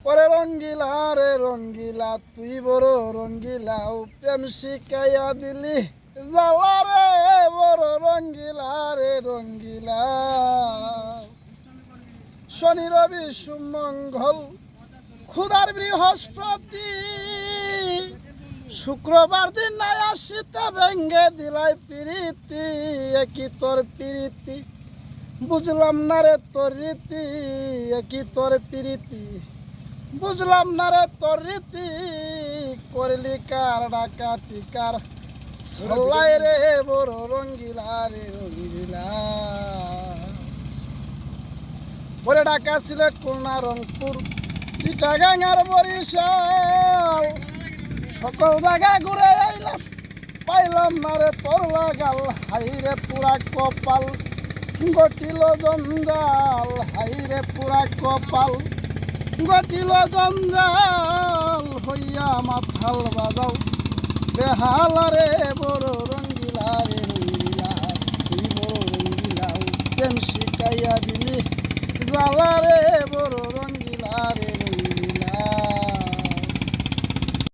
ওরে রঙ্গিলা রে রঙ্গিলা তুই বড় রঙ্গিলা প্রেম শিখাইয়া দিলি জ্বালা রে বড় রঙ্গিলা রে রঙ্গিলা। শনি রবি সুমঙ্গল খুদার বৃহস্পতি শুক্রবার দিন নাই আসিতে ভেঙ্গে দিলাই প্রীতি একই তোর প্রীতি বুঝলাম না রে তোর রীতি একই তোর প্রীতি বুঝলাম না রে তোর রীতি করলি কার ডাকাতি কার সল্লাই রে বড় রঙ্গিলা রে রঙ্গিলা। ওরে ঢাকা সিলেট খুলনা রংপুর চিটাগাং আর বরিশাল সকল জায়গায় ঘুরে আইলাম পাইলাম না রে তোর লাগাল হাই রে পুরা কপাল গটিল জঞ্জাল হাই রে পুরা কপাল গটিল জঞ্জাল হইয়া মাথাল বাজাও বেহাল রে বড় রঙ্গিলা রে রঙ্গিলা তুই বড় রঙ্গিলা প্রেম শিখাইয়া দিলি জ্বালা রে